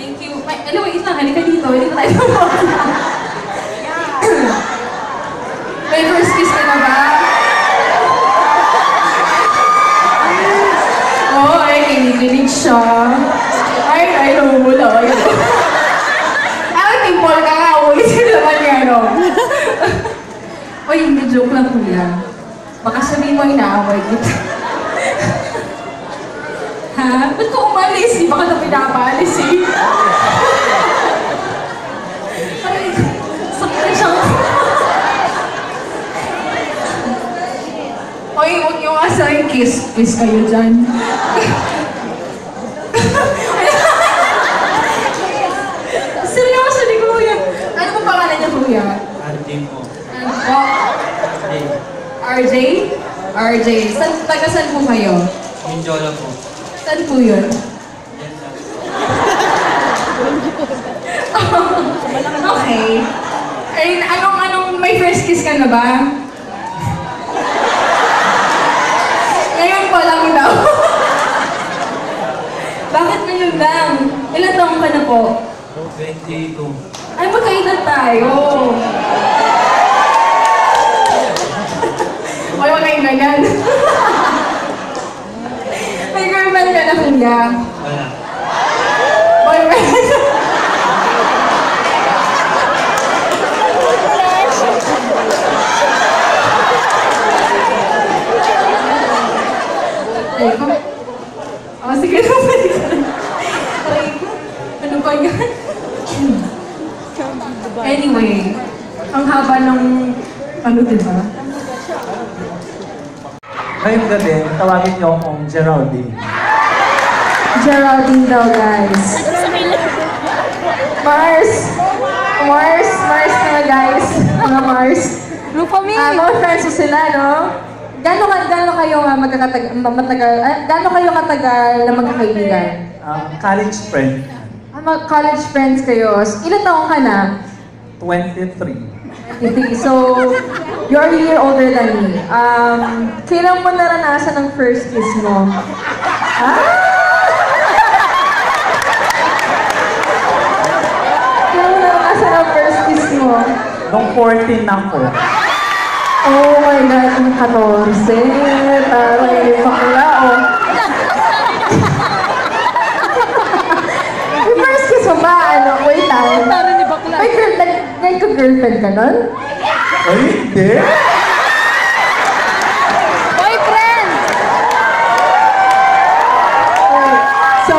Thank you. Anyway, wait lang, halika dito. Hindi ko tayo tumawag. May first kiss ka na ba? Oo, ay, kinikilig siya. Ay, namumula. Ay, timpol ka nga. Ulit ka naman niya, no? Uy, hindi joke lang, kuya. Baka sabihin mo inaaway kita. Ha? Ba't ko umalis? Di ba ka na pinapaalis eh? Ay, sakit na siya. Oy, huwag niyo asahin kiss. Kiss kayo dyan. Seryoso ni kuya. Ano po pangalan niya, kuya? RJ po. Ano po? RJ? RJ. Taga-saan po kayo? Mindiola po. Saan po yun? Okay. Ay, may first kiss ka na ba? Ngayon pa lang daw. Bakit ngayon lang? Ilan taong ka na po? 22. Ay, magkaedad tayo. Wala kayong ganyan. May girlfriend ka na, kuya? Wala. Boyfriend? Ay ko. Oh, sige na. Ay ko. Ano ba yan? Anyway, ang haba ng diba? Ngayong gabi, tawagin niyo akong Geraldine. Geraldine daw, guys. Mars na guys. Mga Mars. Mga friends ko sila, no? Gano'n kayo katagal na magkakaibigan? College friend. College friends kayo. Ilan taong ka na? 23. So, you're a year older than me. Kailan mo naranasan ang first kiss mo? Kailan mo naranasan ang first kiss mo? Nung 14 ako. Oh my God, ang 14. Taray, bakla, oh. Yung first kiss mo ba, wait lang. May ka-girlfriend ka nun? Ay, hindi. Boyfriend! So,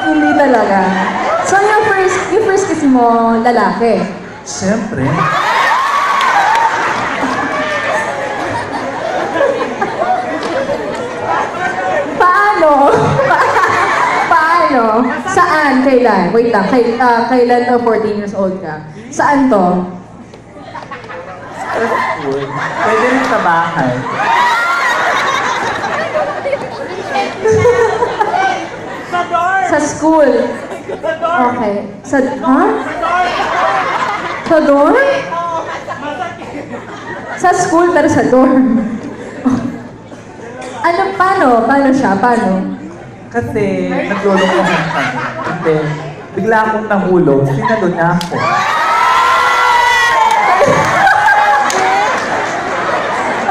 hindi talaga. So, yung first kiss mo, lalaki? Siyempre. Paano? Paano? Saan? Kailan? Wait lang. Kailan 14 years old ka? Saan to? Sa school. Pwede rin sa bahay. Sa school? Okay. Sa dorm? Sa school pero sa dorm. Paano? Paano siya? Paano? Kasi naglulukuhan kami. Hindi. Bigla akong nahulog. Sinalo niya ako.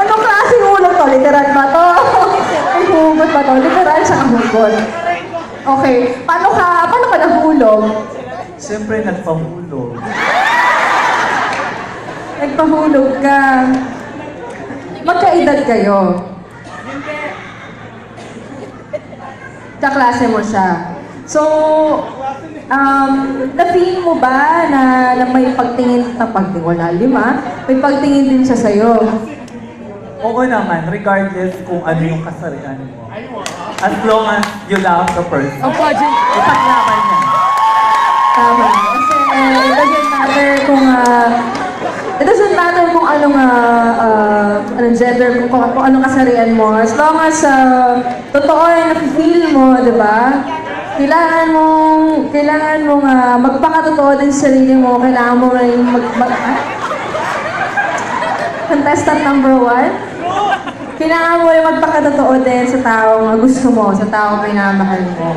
Anong klaseng hulog to? Literal ba to? May hugot ba to? Literal siya ang hugot. Okay. Paano ka nahulog? Siyempre, nagpahulog. Nagpahulog ka. Magkaedad kayo. Kaklase mo siya. So, na-feel mo ba na may pagtingin, wala, may pagtingin din siya sa'yo? Oo naman, regardless kung ano yung kasarian mo. As long as you love the person. Ipaglaban niya. Tama. Kasi it doesn't matter kung anong gender, kung anong kasarian mo. As long as totoo yung na-feel mo, di ba? Kailangan mong magpakatotoo din sa sarili mo. Kailangan mo rin contestant number 1. Kailangan mo rin magpakatotoo din sa taong gusto mo, sa taong minamahal mo.